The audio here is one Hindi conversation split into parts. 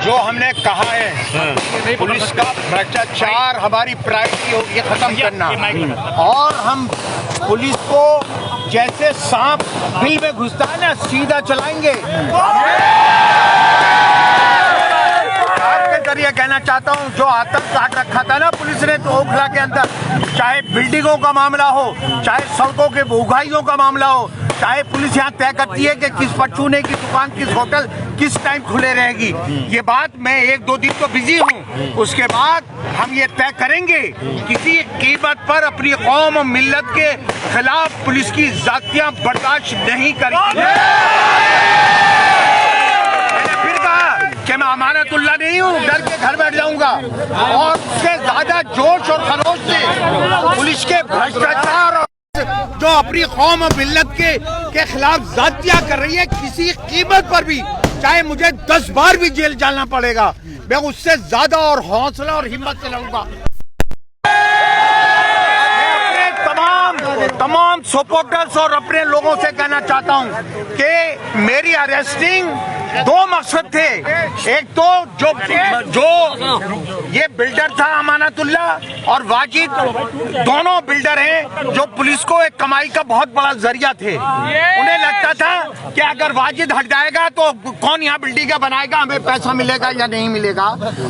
जो हमने कहा है पुलिस का भ्रष्टाचार हमारी प्रायोरिटी होगी खत्म करना, और हम पुलिस को जैसे सांप बिल में घुसता है ना सीधा चलाएंगे। आपके जरिए कहना चाहता हूँ, जो आतंक काट रखा था ना पुलिस ने तो ओखला के अंदर, चाहे बिल्डिंगों का मामला हो, चाहे सड़कों के उगाइयों का मामला हो, चाहे पुलिस यहाँ तय करती है कि किस परचूने की दुकान, किस होटल किस टाइम खुले रहेगी। ये बात मैं 1-2 दिन तो बिजी हूँ, उसके बाद हम ये तय करेंगे किसी कीमत पर अपनी कौम और मिल्लत के खिलाफ पुलिस की जातियां बर्दाश्त नहीं करेंगे। मैंने फिर कहा कि मैं अमानतुल्लाह नहीं हूँ, डर के घर बैठ जाऊंगा, और उससे ज्यादा जोश और खरोश से पुलिस के भ्रष्टाचार और जो अपनी कौम और मिल्लत के खिलाफ जातियां कर रही है, किसी कीमत पर भी, चाहे मुझे 10 बार भी जेल जाना पड़ेगा, मैं उससे ज्यादा और हौसला और हिम्मत से लड़ूंगा। तमाम सपोर्टर्स और अपने लोगों से कहना चाहता हूं कि मेरी अरेस्टिंग 2 मकसद थे। एक तो जो ये बिल्डर था अमानतुल्लाह और वाजिद, दोनों बिल्डर हैं जो पुलिस को एक कमाई का बहुत बड़ा जरिया थे। उन्हें लगता था कि अगर वाजिद हट जाएगा तो कौन यहाँ बिल्डिंग का बनाएगा, हमें पैसा मिलेगा या नहीं मिलेगा।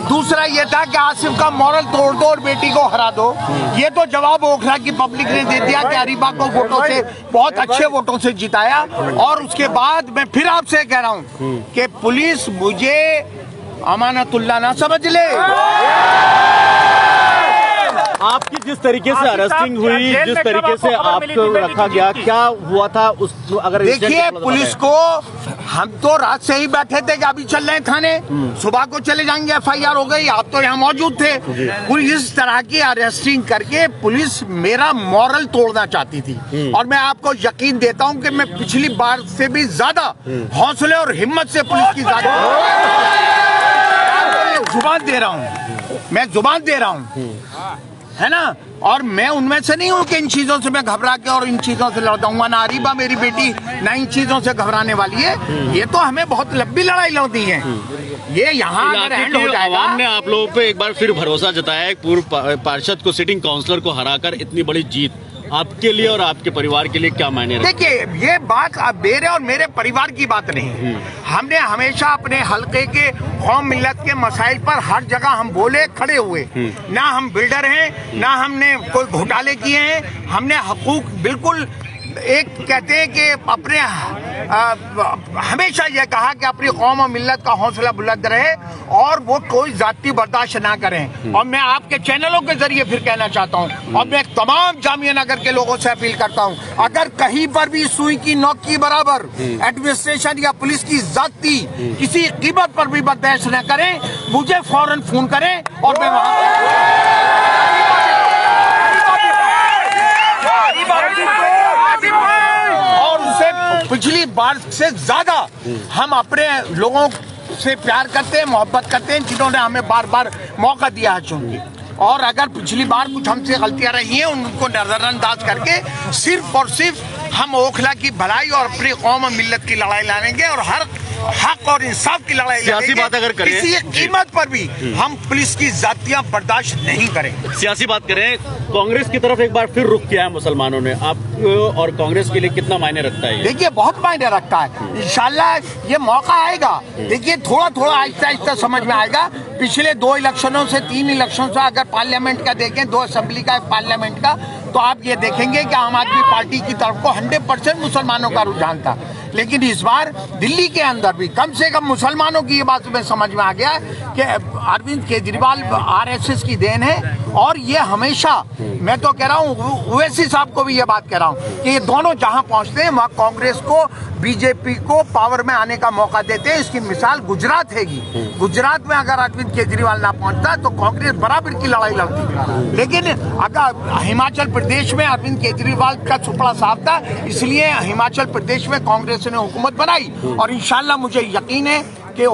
दूसरा ये था कि आसिफ का मॉरल तोड़ दो और बेटी को हरा दो। ये तो जवाब ओखला की पब्लिक ने दे दिया कि अरीबा को वोटों से, बहुत अच्छे वोटों से जिताया। और उसके बाद मैं फिर आपसे कह रहा हूँ कि पुलिस मुझे अमानतुल्लाह ना समझ ले। आपकी जिस तरीके से अरेस्टिंग हुई, जिस तरीके से आपको रखा गया, क्या हुआ था उस, अगर देखिए पुलिस को, हम तो रात से ही बैठे थे कि अभी चल रहे हैं थाने, सुबह को चले जाएंगे, FIR हो गई, आप तो यहाँ मौजूद थे। पुलिस इस तरह की अरेस्टिंग करके पुलिस मेरा मॉरल तोड़ना चाहती थी, और मैं आपको यकीन देता हूँ कि मैं पिछली बार से भी ज्यादा हौसले और हिम्मत से पुलिस की जुबान दे रहा हूँ, मैं जुबान दे रहा हूँ, है ना। और मैं उनमें से नहीं हूँ कि इन चीजों से मैं घबरा के और इन चीजों से लड़ता हूँ। ना अरीबा मेरी बेटी ना इन चीजों से घबराने वाली है। ये तो हमें बहुत लंबी लड़ाई लड़नी है। ये यहाँ अगर एंड हो जाएगा। आवाम ने आप लोगों पे एक बार फिर भरोसा जताया है, पूर्व पार्षद को, सिटिंग काउंसलर को हराकर इतनी बड़ी जीत आपके लिए और आपके परिवार के लिए क्या मायने रखती है? देखिए ये बात अब मेरे और मेरे परिवार की बात नहीं, हमने हमेशा अपने हलके के कौम मिल्लत के मसाइल पर हर जगह हम बोले, खड़े हुए। ना हम बिल्डर हैं, ना हमने कोई घोटाले किए हैं, हमने हकूक बिल्कुल एक कहते हैं कि अपने हमेशा ये कहा कि अपनी कौम और मिल्लत का हौसला बुलंद रहे और वो कोई जाति बर्दाश्त ना करें। और मैं आपके चैनलों के जरिए फिर कहना चाहता हूँ, और मैं तमाम जामिया नगर के लोगों से अपील करता हूँ, अगर कहीं पर भी सुई की नोक की बराबर एडमिनिस्ट्रेशन या पुलिस की जाति किसी कीमत पर भी बर्दाश्त न करें, मुझे फौरन फोन करें और मैं पिछली बार से ज्यादा हम अपने लोगों से प्यार करते हैं, मोहब्बत करते हैं, जिन्होंने हमें बार बार मौका दिया है चुन के। और अगर पिछली बार कुछ हमसे गलतियां रही हैं, उनको नजरअंदाज करके सिर्फ और सिर्फ हम ओखला की भलाई और अपनी कौम और मिल्लत की लड़ाई लड़ेंगे और हर हक और इंसाफ की लड़ाई सियासी बात अगर करें, किसी कीमत पर भी हम पुलिस की जातियां बर्दाश्त नहीं करें। सियासी बात करें, कांग्रेस की तरफ एक बार फिर रुख किया है मुसलमानों ने, आप और कांग्रेस के लिए कितना मायने रखता है? देखिए बहुत मायने रखता है, इंशाल्लाह ये मौका आएगा। देखिए थोड़ा थोड़ा आहिस्ता आहिस्ता समझ में आएगा। पिछले 2 इलेक्शनों से, 3 इलेक्शन से अगर पार्लियामेंट का देखें, 2 असेंबली का, पार्लियामेंट का, तो आप ये देखेंगे कि आम आदमी पार्टी की तरफ को 100% मुसलमानों का रुझान था। लेकिन इस बार दिल्ली के अंदर भी कम से कम मुसलमानों की ये बात में समझ में आ गया कि अरविंद केजरीवाल RSS की देन है। और ये हमेशा, मैं तो कह रहा हूँ, ओवैसी साहब को भी ये बात कह रहा हूँ कि ये दोनों जहां पहुंचते हैं वहां कांग्रेस को, बीजेपी को पावर में आने का मौका देते हैं। इसकी मिसाल गुजरात हैगी। गुजरात में अगर अरविंद केजरीवाल ना पहुंचता तो कांग्रेस बराबर की लड़ाई लड़ती। लेकिन अगर हिमाचल प्रदेश में अरविंद केजरीवाल का सुपड़ा साफ था, इसलिए हिमाचल प्रदेश में कांग्रेस ने हुकूमत बनाई। और इंशाल्लाह मुझे यकीन है कि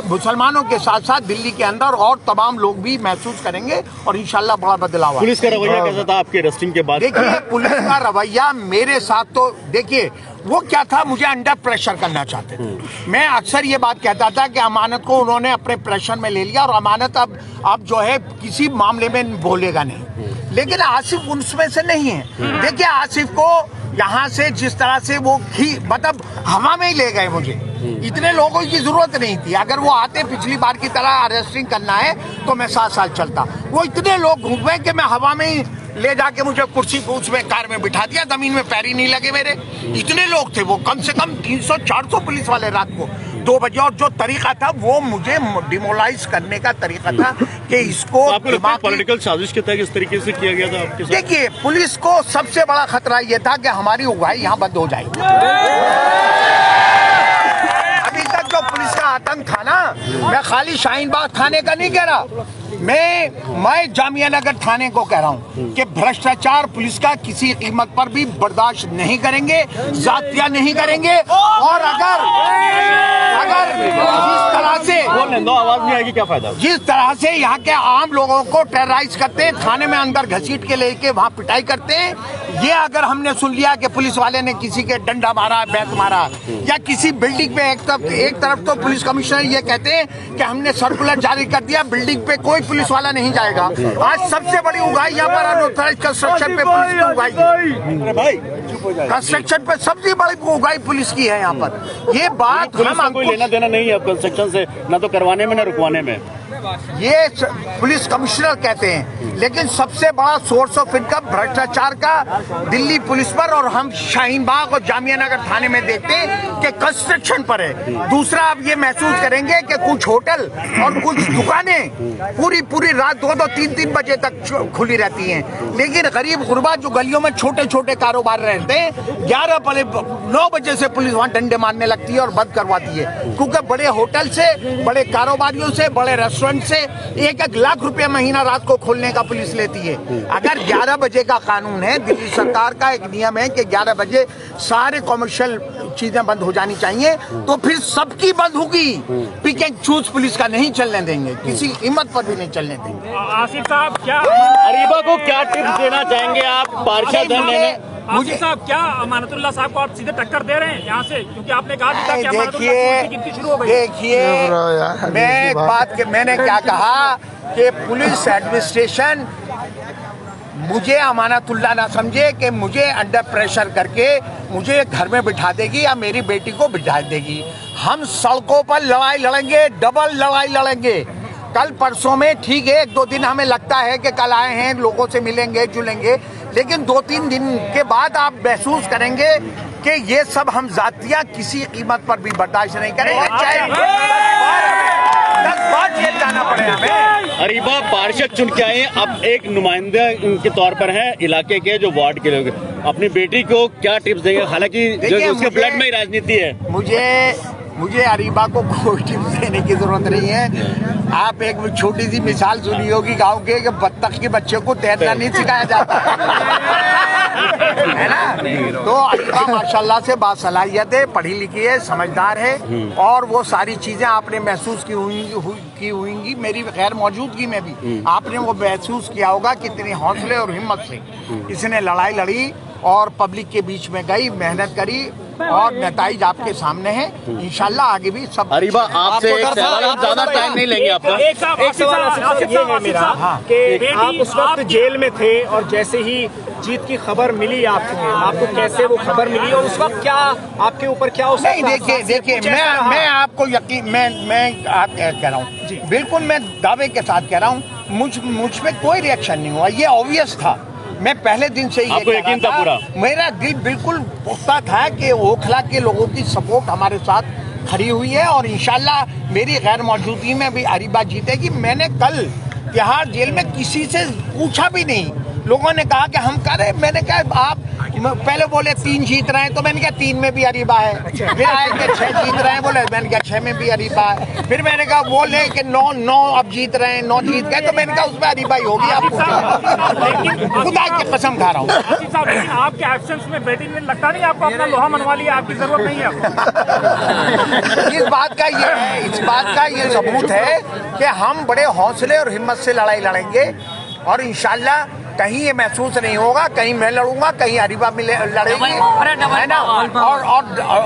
मुसलमानों के साथ साथ दिल्ली के अंदर और तमाम लोग भी महसूस करेंगे और इंशाल्लाह बड़ा बदलाव। पुलिस का रवैया कैसा था आपके अरेस्टिंग के बाद? देखिए पुलिस का रवैया मेरे साथ तो, देखिए वो क्या था, मुझे अंडर प्रेशर करना चाहते थे। मैं अक्सर ये बात कहता था कि अमानत को उन्होंने अपने प्रेशर में ले लिया और अमानत अब जो है किसी मामले में बोलेगा नहीं। लेकिन आसिफ उसमें से नहीं है। देखिए आसिफ को यहाँ से जिस तरह से वो मतलब हवा में ही ले गए मुझे। इतने लोगों की जरूरत नहीं थी। अगर वो आते पिछली बार की तरह अरेस्टिंग करना है तो मैं 7 साल चलता। वो इतने लोग घूम गए कि मैं हवा में ही ले जाके मुझे कुर्सी पे उसमें कार में बिठा दिया, जमीन में पैर ही नहीं लगे मेरे। इतने लोग थे वो, कम से कम 300-400 पुलिस वाले रात को 2 बजे। और जो तरीका था वो मुझे डिमोलाइज करने का तरीका था कि इसको पॉलिटिकल साजिश के तहत इस तरीके से किया गया था आपके साथ? देखिए पुलिस को सबसे बड़ा खतरा ये था कि हमारी उगाही यहाँ बंद हो जाएगी। अभी तक जो पुलिस का आतंक था ना, मैं खाली शाहीन बाग थाने का नहीं कह रहा, मैं जामिया नगर थाने को कह रहा हूँ कि भ्रष्टाचार पुलिस का किसी कीमत पर भी बर्दाश्त नहीं करेंगे, जातिया नहीं करेंगे। और अगर जिस तरह से आवाज नहीं आएगी क्या फायदा, जिस तरह से यहाँ के आम लोगों को टेरराइज करते हैं, थाने में अंदर घसीट के लेके वहाँ पिटाई करते हैं, ये अगर हमने सुन लिया कि पुलिस वाले ने किसी के डंडा मारा, बैत मारा, या किसी बिल्डिंग पे एक तरफ तो पुलिस कमिश्नर ये कहते हैं कि हमने सर्कुलर जारी कर दिया, बिल्डिंग पे कोई पुलिस वाला नहीं जाएगा। आज सबसे बड़ी उगाही यहाँ पर अनऑथराइज्ड कंस्ट्रक्शन पे पुलिस की उगाही, कंस्ट्रक्शन पे सबसे बड़ी उगाही पुलिस की है यहाँ पर। ये बात हम कोई लेना देना नहीं है कंस्ट्रक्शन से, ना तो करवाने में ना रुकवाने में। ये पुलिस कमिश्नर कहते हैं, लेकिन सबसे बड़ा सोर्स ऑफ इनकम भ्रष्टाचार का दिल्ली पुलिस पर और हम शाहीन बाग और जामिया नगर थाने में देखते हैं कि कंस्ट्रक्शन पर है। दूसरा आप ये महसूस करेंगे कि कुछ होटल और कुछ दुकानें पूरी रात 2-2, 3-3 बजे तक खुली रहती हैं, लेकिन गरीब गुरबा जो गलियों में छोटे छोटे कारोबार रहते हैं 9 बजे से पुलिस वहाँ डंडे मारने लगती है और बंद करवाती है, क्योंकि बड़े होटल से, बड़े कारोबारियों से, बड़े रेस्टोरेंट से 1-1 लाख रुपए महीना रात को खोलने का पुलिस लेती है। अगर 11 बजे का कानून है, दिल्ली सरकार का एक नियम है कि 11 बजे सारे कॉमर्शियल चीजें बंद हो जानी चाहिए, तो फिर सबकी बंद होगी। पिक एंड चूज पुलिस का नहीं चलने देंगे, किसी कीमत पर भी नहीं चलने देंगे। आसिफ साहब क्या अरीबा को क्या टिप्स देना चाहेंगे आप पार्षद हैं? आसिफ साहब क्या अमानतुल्लाह साहब को आप सीधे टक्कर दे रहे हैं यहाँ से, क्योंकि आपने कहा था कि अमानतुल्लाह की गिनती शुरू हो गई। देखिए मैं एक बात के मैंने क्या कहा कि पुलिस एडमिनिस्ट्रेशन मुझे अमानतुल्लाह ना समझे कि मुझे अंडर प्रेशर करके मुझे घर में बिठा देगी या मेरी बेटी को बिठा देगी। हम सड़कों पर लड़ाई लड़ेंगे, डबल लड़ाई लड़ेंगे। कल परसों में ठीक है, 1-2 दिन हमें लगता है कि कल आए हैं, लोगों से मिलेंगे जुलेंगे, लेकिन 2-3 दिन के बाद आप महसूस करेंगे कि ये सब हम जातियां किसी कीमत पर भी बर्दाश्त नहीं करेंगे, चाहे 10 बार जेल जाना पड़े हमें। अरीबा पार्षद चुन के आए, अब एक नुमाइंदा के तौर पर है इलाके के, जो वार्ड के लोग, अपनी बेटी को क्या टिप्स देंगे? हालांकि जो उसके ब्लड में ही राजनीति है। मुझे अरीबा को कोई टिप्स देने की जरूरत नहीं है। आप एक छोटी सी मिसाल सुनी होगी गांव के कि बत्तख के बच्चे को तैरना नहीं सिखाया जाता है ना। तो अरीबा माशाल्लाह से बासलाहियत है, पढ़ी लिखी है, समझदार है, और वो सारी चीजें आपने महसूस की हुई मेरी गैर मौजूदगी में भी आपने वो महसूस किया होगा कितनी हौसले और हिम्मत से इसने लड़ाई लड़ी और पब्लिक के बीच में गई, मेहनत करी, और नताइज आपके सामने है। इंशाल्लाह आगे भी सब। अरीबा आपसे एक सवाल, हम ज्यादा टाइम नहीं लेंगे आपका। एक सवाल ये है मेरा कि आप उस वक्त जेल में थे और जैसे ही जीत की खबर मिली आपको कैसे वो खबर मिली और उस वक्त क्या आपके ऊपर क्या उस नहीं, देखिए मैं आपको यकीन मैं आप कह रहा हूँ, बिल्कुल मैं दावे के साथ कह रहा हूँ, मुझ में कोई रिएक्शन नहीं हुआ, ये ऑब्वियस था। मैं पहले दिन से आपको यकीन था पूरा? मेरा दिल बिल्कुल पुख्ता था कि ओखला के लोगों की सपोर्ट हमारे साथ खड़ी हुई है और इंशाल्लाह मेरी गैर मौजूदगी में भी अरीबा जीतेगी। मैंने कल तिहाड़ जेल में किसी से पूछा भी नहीं, लोगों ने कहा कि हम कर रहे, मैंने कहा आप पहले बोले 3 जीत रहे हैं, तो मैंने कहा 3 में भी अरीबा है। फिर आए कि 6 जीत रहे हैं, बोले मैंने कहा 6 में भी अरीबा है। फिर मैंने कहा बोले कि 9 अब जीत रहे हैं, 9 जीत गए, तो मैंने कहा उसमें अरीबा ही होगी। आप खुदा की कसम खा रहा हूँ। आपके एब्सेंस में बेटी ने लगता नहीं आपको अपना लोहा मनवा लिया, आपकी जरूरत नहीं है। इस बात का ये सबूत है कि हम बड़े हौसले और हिम्मत से लड़ाई लड़ेंगे और इंशाल्लाह कहीं ये महसूस नहीं होगा, कहीं मैं लड़ूंगा, कहीं अरीबा लड़ेगी, है ना।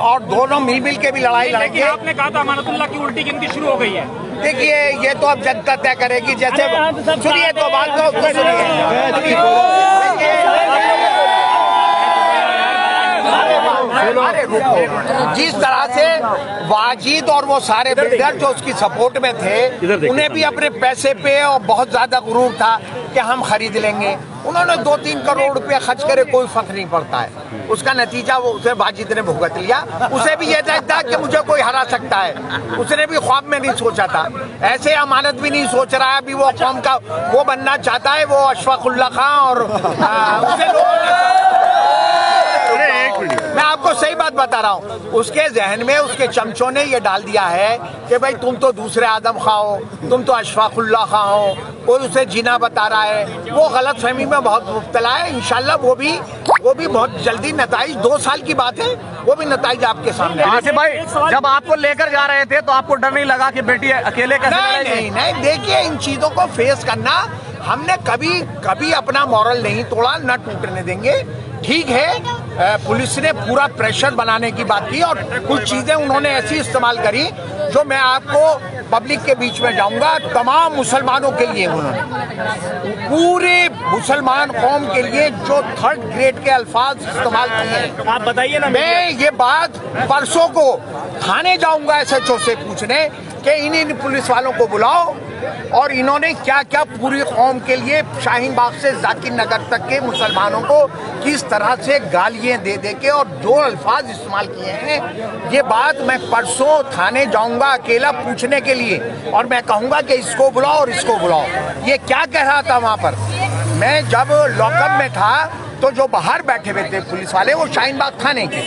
और दोनों मिल के भी लड़ाई लड़ेंगे। आपने कहा था अमानतुल्लाह की उल्टी गिनती शुरू हो गई है। देखिए ये तो अब जनता तय करेगी। जैसे सुनिए तो बात को सुनिए। अरे रुको, जिस तरह से वाजिद और वो सारे बिल्डर जो उसकी सपोर्ट में थे, उन्हें भी अपने पैसे पे और बहुत ज्यादा गुरूर था कि हम खरीद लेंगे। उन्होंने 2-3 करोड़ रुपया खर्च करे, कोई फर्क नहीं पड़ता है। उसका नतीजा वो उसे वाजिद ने भुगत लिया। उसे भी ये था कि मुझे कोई हरा सकता है, उसने भी ख्वाब में नहीं सोचा था। ऐसे अमानत भी नहीं सोच रहा है। अभी वो कौम का वो बनना चाहता है, वो अशफाकुल्ला खां, और उसे मैं आपको सही बात बता रहा हूँ, उसके जहन में उसके चमचों ने ये डाल दिया है कि भाई तुम तो दूसरे आदम खां हो, तुम तो अशफाकुल्ला खां हो, कोई उसे जीना बता रहा है। वो गलत फहमी में बहुत मुब्तला है। इंशाल्लाह वो भी बहुत जल्दी नताइज, 2 साल की बात है, वो भी नताइज आपके सामने। आसिफ भाई, जब आपको लेकर जा रहे थे तो आपको डर नहीं लगा कि बेटी अकेले कैसे? नहीं, देखिए इन चीजों को फेस करना, हमने कभी अपना मॉरल नहीं तोड़ा, न टूटने देंगे। ठीक है, पुलिस ने पूरा प्रेशर बनाने की बात की और कुछ चीजें उन्होंने ऐसी इस्तेमाल करी जो मैं आपको पब्लिक के बीच में जाऊंगा। तमाम मुसलमानों के लिए उन्होंने, पूरे मुसलमान कौम के लिए जो 3rd ग्रेड के अल्फाज इस्तेमाल किए। आप बताइए ना। मैं ये बात परसों को थाने जाऊंगा SHO से पूछने कि इन पुलिस वालों को बुलाओ और इन्होंने क्या क्या पूरी कौम के लिए शाहीन बाग से जाकिर नगर तक के मुसलमानों को किस तरह से गालियां दे के और जो अल्फाज इस्तेमाल किए हैं। ये बात मैं परसों थाने जाऊंगा अकेला पूछने के लिए, और मैं कहूंगा कि इसको बुलाओ और इसको बुलाओ। ये क्या कह रहा था वहां पर? मैं जब लॉकअप में था तो जो बाहर बैठे हुए थे पुलिस वाले, वो शाहीन बाग थाने के,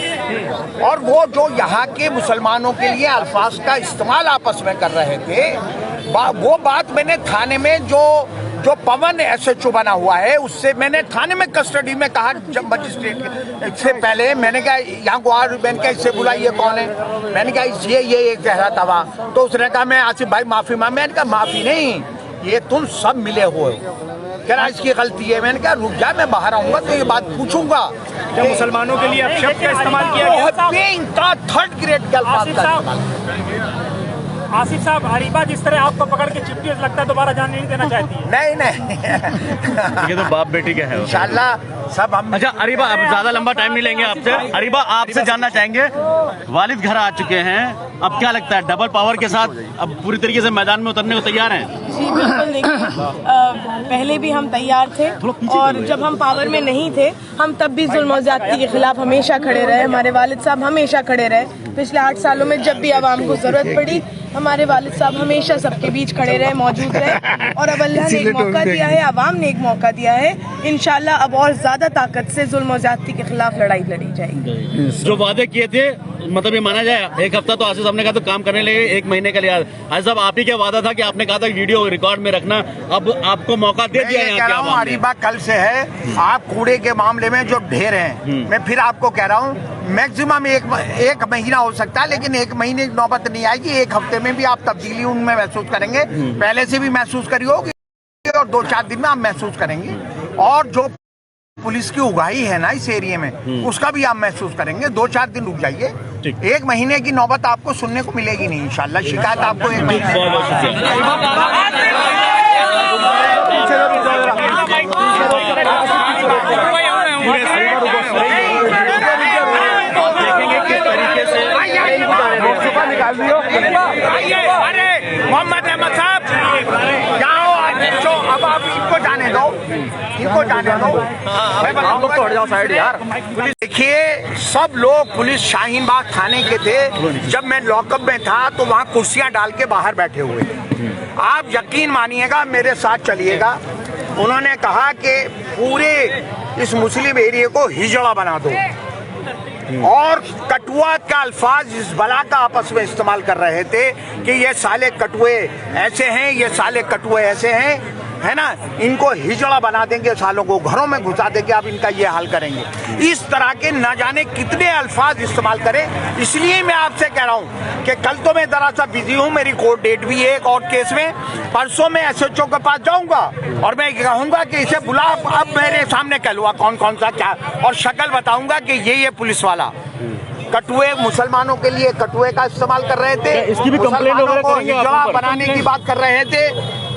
और वो जो यहाँ के मुसलमानों के लिए अल्फाज का इस्तेमाल आपस में कर रहे थे, वो बात मैंने थाने में जो पवन SHO बना हुआ है उससे मैंने थाने में कस्टडी में कहा। जब मजिस्ट्रेट से पहले मैंने कहा यहाँ गुआर, मैंने कहा इससे बुलाइए कौन है, मैंने कहा ये कह रहा था वहाँ। तो उसने कहा मैं आसिफ भाई माफी मांग। मैंने कहा माफी नहीं, ये तुम सब मिले हुए हो, कह रहा इसकी गलती है। मैंने कहा रुक जा, मैं बाहर आऊंगा तो ये बात पूछूंगा। जब मुसलमानों के लिए अपशब्द का इस्तेमाल किया गया, 3rd ग्रेड के अल्फाज का इस्तेमाल। आसिफ साहब, अरीबा जिस तरह आपको पकड़ के चिपटी, लगता है दोबारा जाने नहीं देना चाहती है। नहीं ये तो बाप बेटी का है इंशाल्लाह सब हम। अच्छा अरीबा, अब ज्यादा लंबा टाइम नहीं लेंगे आपसे। अरीबा, आपसे जानना चाहेंगे, वालिद घर आ चुके हैं, अब क्या लगता है डबल पावर के साथ अब पूरी तरीके से मैदान में उतरने को तैयार हैं? जी बिल्कुल। देखिए, पहले भी हम तैयार थे और जब हम पावर में नहीं थे हम तब भी जुल्म और ज्यादती के खिलाफ हमेशा खड़े रहे। हमारे वालिद साहब हमेशा खड़े रहे। पिछले 8 सालों में जब भी आवाम को जरूरत पड़ी, हमारे वालिद साहब हमेशा सबके बीच खड़े रहे, मौजूद रहे। और अब अल्लाह ने एक मौका दिया है, आवाम ने एक मौका दिया है। इंशाल्लाह अब और ज्यादा ताकत से जुल्म और ज्यादती के खिलाफ लड़ाई लड़ी जाएगी। जो वादे किए थे, मतलब ये माना जाए 1 हफ्ता तो आसिफ साहब ने कहा तो काम करने लगे, 1 महीने का लिया। आसिफ साहब, आप ही क्या वादा था कि आपने कहा था वीडियो रिकॉर्ड में रखना, अब आपको मौका दे दिया यहाँ के आवाम ने। अरीबा कल से है, आप कूड़े के मामले में जो ढेर हैं, मैं फिर आपको कह रहा हूँ मैक्सिमम एक महीना हो सकता है, लेकिन 1 महीने की नौबत नहीं आएगी। 1 हफ्ते में भी आप तब्दीली उनमें महसूस करेंगे। पहले से भी महसूस करी होगी और 2-4 दिन में आप महसूस करेंगे। और जो पुलिस की उगाही है ना इस एरिया में, उसका भी आप महसूस करेंगे। 2-4 दिन रुक जाइए, 1 महीने की नौबत आपको सुनने को मिलेगी नहीं इंशाल्लाह। शिकायत आपको 1 महीने। अरे मोहम्मद अहमद साहब जाओ, अब आप इनको जाने दो, इनको जाने दो। आप लोग तो हट जाओ साइड यार। देखिए, सब लोग पुलिस शाहीन बाग थाने के थे। जब मैं लॉकअप में था तो वहाँ कुर्सियां डाल के बाहर बैठे हुए थे। आप यकीन मानिएगा, मेरे साथ चलिएगा। उन्होंने कहा कि पूरे इस मुस्लिम एरिया को हिजड़ा बना दो, और कटुआ का अल्फाज इस बला का आपस में इस्तेमाल कर रहे थे कि ये साले कटुए ऐसे हैं, ये साले कटुए ऐसे हैं। है ना, इनको हिजड़ा बना देंगे, सालों को घरों में घुसा देंगे, अब इनका ये हाल करेंगे। इस तरह के न जाने कितने अल्फाज इस्तेमाल करें। इसलिए मैं आपसे कह रहा हूं कि कल तो मैं जरा सा बिजी हूं, मेरी कोर्ट डेट भी है एक और केस में। परसों मैं एसएचओ के पास जाऊंगा और मैं कहूंगा कि इसे बुला, अब मेरे सामने कहलूंगा कौन कौन सा क्या, और शक्ल बताऊंगा कि ये पुलिस वाला कटुए, मुसलमानों के लिए कटुए का इस्तेमाल कर रहे थे, इसकी भी कंप्लेंट वगैरह करेंगे आप हिजड़ा ऊपर? बनाने की बात कर रहे थे,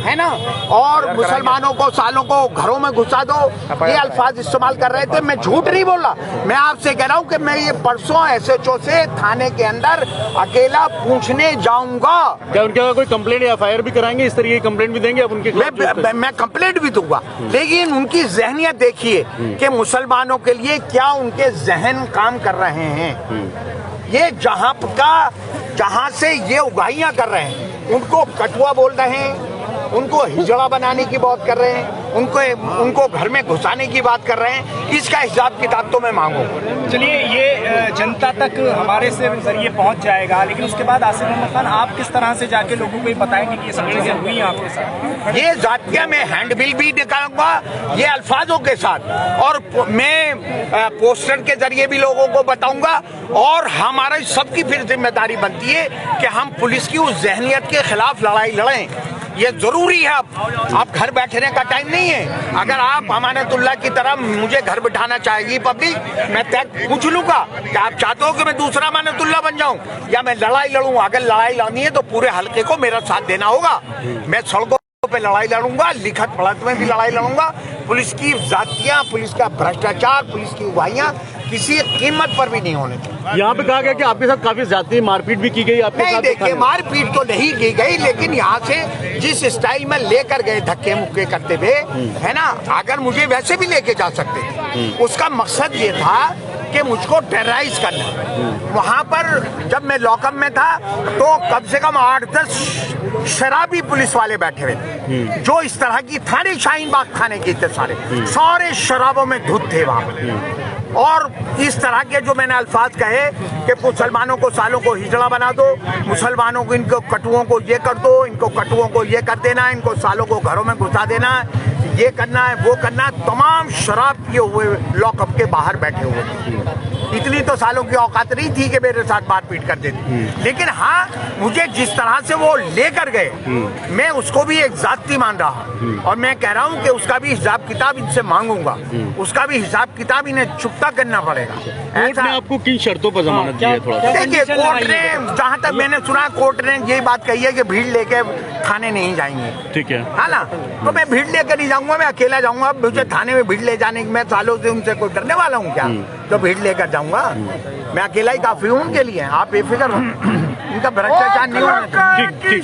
है ना, और मुसलमानों को, सालों को घरों में घुसा दो, ये अल्फाज इस्तेमाल कर रहे थे। मैं झूठ नहीं बोल रहा, मैं आपसे कह रहा हूं कि मैं ये परसों एसएचओ से थाने के अंदर अकेला पूछने जाऊंगा। क्या उनके कोई कंप्लेंट या एफआईआर भी कराएंगे, इस तरह की कंप्लेंट भी देंगे आप उनके खिलाफ? मैं कंप्लेंट भी दूंगा, लेकिन उनकी जहनियत देखिए कि मुसलमानों के लिए क्या उनके जहन काम कर रहे हैं। ये जहां से ये उगाइयां कर रहे हैं, उनको कटुआ बोल रहे हैं, उनको हिजड़ा बनाने की बात कर रहे हैं, उनको घर में घुसाने की बात कर रहे हैं। इसका हिसाब किताब तो मैं मांगूंगा। चलिए, ये जनता तक हमारे से जरिए पहुंच जाएगा, लेकिन उसके बाद आसिफ मोहम्मद खान आप किस तरह से जाके लोगों को ये बताएंगे कि ये सब चीजें हुई हैं आपके साथ? ये जातिया में हैंडबिल भी निकालूंगा ये अल्फाजों के साथ, और मैं पोस्टर के जरिए भी लोगों को बताऊंगा। और हमारी सबकी फिर जिम्मेदारी बनती है कि हम पुलिस की उस जहनियत के खिलाफ लड़ाई लड़ें। ये जरूरी है। अब घर बैठने का टाइम नहीं है। अगर आप अमानतुल्लाह की तरह मुझे घर बिठाना चाहेगी पब्लिक, मैं तय पूछ लूंगा कि आप चाहते हो कि मैं दूसरा अमानतुल्लाह बन जाऊं या मैं लड़ाई लड़ूं। अगर लड़ाई लड़नी है तो पूरे हल्के को मेरा साथ देना होगा। मैं सड़कों पे लड़ाई लड़ूंगा, लिखत पढ़त में भी लड़ाई लड़ूंगा। पुलिस की जातियां, पुलिस का भ्रष्टाचार, पुलिस की उगाइयां किसी कीमत पर भी नहीं होने चाहिए। यहाँ पे कहा गया कि आपके साथ काफी जाती मारपीट भी की गई आपके नहीं, साथ? देखिए, मारपीट तो नहीं की गई, लेकिन यहाँ से जिस स्टाइल में लेकर गए धक्के मुक्के करते हुए, है ना, अगर मुझे वैसे भी लेके जा सकते थे। उसका मकसद ये था कि मुझको टेरराइज करना। वहाँ पर जब मैं लॉकअप में था तो कम से कम 8-10 शराबी पुलिस वाले बैठे हुए थे, जो इस तरह की थाने, शाहीन बाग थाने के थे, सारे शराबों में धुत थे वहाँ पर। और इस तरह के जो मैंने अल्फाज कहे कि मुसलमानों को, सालों को हिजड़ा बना दो, मुसलमानों को, इनको कटुओं को ये कर दो, इनको कटुओं को ये कर देना, इनको सालों को घरों में घुसा देना, ये करना है, वो करना, तमाम शराब किए हुए लॉकअप के बाहर बैठे हुए थे। इतनी तो सालों की औकात नहीं थी कि मेरे साथ मारपीट कर देती। लेकिन हाँ, मुझे जिस तरह से वो लेकर गए, मैं उसको भी एक जाती मान रहा, और मैं कह रहा हूँ कि उसका भी हिसाब किताब इनसे मांगूंगा। उसका भी हिसाब किताब इन्हें चुकता करना पड़ेगा। कोर्ट ने आपको किन शर्तों पर जमानत दी है? थोड़ा देखिए, कोर्ट ने, जहाँ तक मैंने सुना, कोर्ट ने यही बात कही है कि भीड़ लेके थाने नहीं जाएंगे। ठीक है ना, तो मैं भीड़ लेकर नहीं जाऊंगा, मैं अकेला जाऊंगा। मुझे थाने में भीड़ ले जाने की, मैं सालों से उनसे कोई डरने वाला हूँ क्या? तो भीड़ लेकर जाऊंगा, मैं अकेला ही काफी हूँ उनके लिए। आप बेफिक्र हो, इनका भ्रष्टाचार नहीं होना चाहिए। ठीक